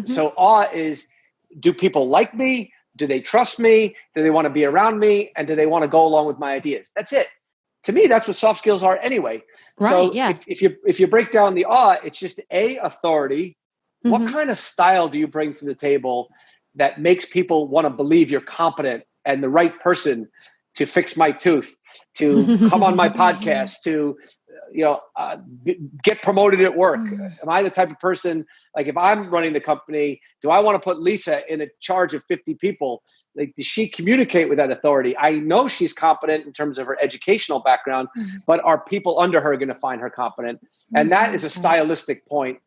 So awe is, do people like me? Do they trust me? Do they want to be around me? And do they want to go along with my ideas? That's it. To me, that's what soft skills are anyway. Right, so yeah. if you break down the awe, it's just authority. What Mhm. kind of style do you bring to the table that makes people want to believe you're competent and the right person to fix my tooth, to come on my podcast, to get promoted at work? Am I the type of person, like if I'm running the company, do I want to put Lisa in a charge of 50 people? Like, does she communicate with that authority? I know she's competent in terms of her educational background, but are people under her going to find her competent? And that is a stylistic point.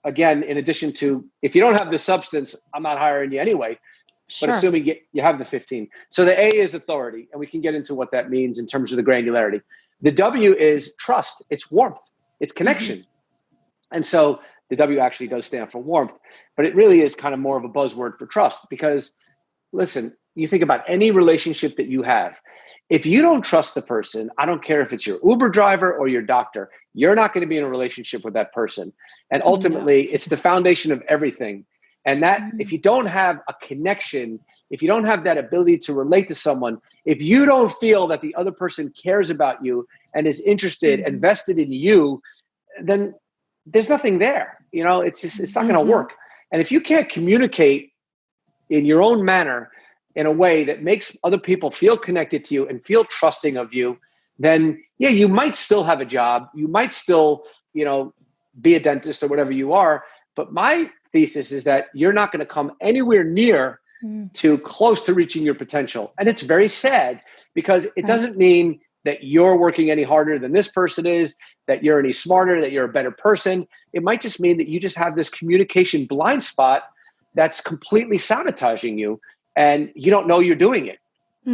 Again, in addition to, if you don't have the substance, I'm not hiring you anyway. Sure. But assuming you have the 15. So the A is authority, and we can get into what that means in terms of the granularity. The W is trust. It's warmth. It's connection. And so the W actually does stand for warmth, but it really is kind of more of a buzzword for trust, because listen, you think about any relationship that you have. If you don't trust the person, I don't care if it's your Uber driver or your doctor, you're not going to be in a relationship with that person. And ultimately, it's the foundation of everything. And that if you don't have a connection, if you don't have that ability to relate to someone, if you don't feel that the other person cares about you and is interested and vested in you, then there's nothing there. It's not going to work. And if you can't communicate in your own manner in a way that makes other people feel connected to you and feel trusting of you, then yeah, you might still have a job. You might still, be a dentist or whatever you are. But my thesis is that you're not going to come anywhere near to close to reaching your potential. And it's very sad, because it doesn't mean that you're working any harder than this person is, that you're any smarter, that you're a better person. It might just mean that you just have this communication blind spot that's completely sabotaging you, and you don't know you're doing it.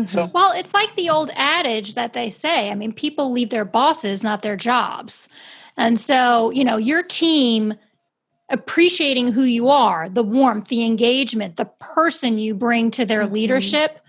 So, well, it's like the old adage that they say. I mean, people leave their bosses, not their jobs. And so, your team appreciating who you are, the warmth, the engagement, the person you bring to their leadership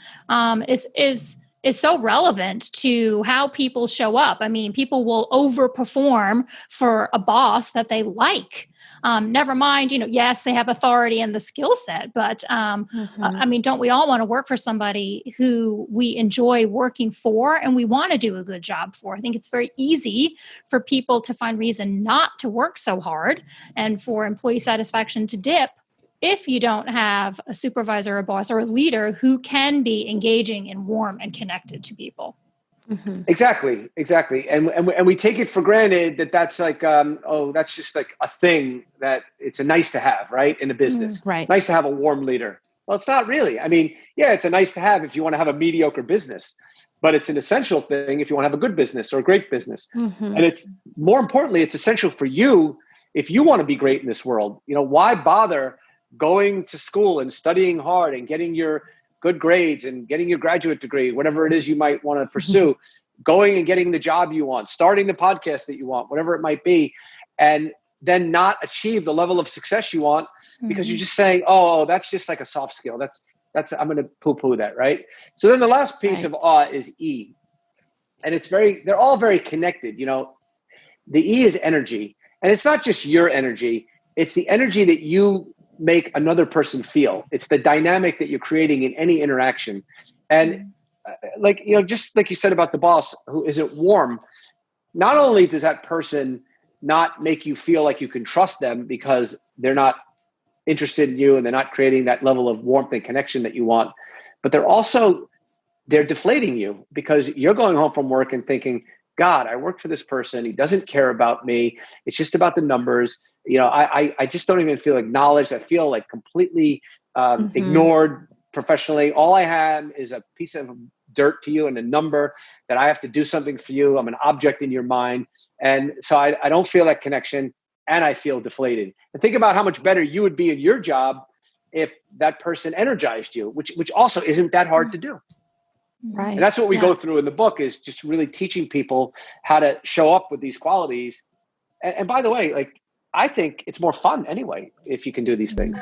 is so relevant to how people show up. I mean, people will overperform for a boss that they like. Never mind, yes, they have authority and the skill set, but I mean, don't we all want to work for somebody who we enjoy working for and we want to do a good job for? I think it's very easy for people to find reason not to work so hard and for employee satisfaction to dip if you don't have a supervisor, a boss, or a leader who can be engaging and warm and connected to people. Exactly. And we take it for granted that that's like, that's just like a thing, that it's a nice to have, right? In a business, right. Nice to have a warm leader. Well, it's not really. I mean, yeah, it's a nice to have if you want to have a mediocre business, but it's an essential thing if you want to have a good business or a great business. And it's more importantly, it's essential for you if you want to be great in this world. Why bother going to school and studying hard and getting your good grades and getting your graduate degree, whatever it is you might want to pursue, going and getting the job you want, starting the podcast that you want, whatever it might be, and then not achieve the level of success you want because you're just saying, oh, that's just like a soft skill. That's I'm going to poo-poo that, right? So then the last piece of awe is E. And they're all very connected. The E is energy. And it's not just your energy. It's the energy that you make another person feel. It's the dynamic that you're creating in any interaction. And just like you said about the boss who isn't warm, not only does that person not make you feel like you can trust them because they're not interested in you and they're not creating that level of warmth and connection that you want, but they're deflating you because you're going home from work and thinking, God, I work for this person. He doesn't care about me. It's just about the numbers. I just don't even feel acknowledged. I feel like completely ignored professionally. All I have is a piece of dirt to you and a number that I have to do something for you. I'm an object in your mind. And so I don't feel that connection and I feel deflated. And think about how much better you would be in your job if that person energized you, which also isn't that hard to do. Right. And that's what we go through in the book, is just really teaching people how to show up with these qualities. And by the way, I think it's more fun anyway, if you can do these things.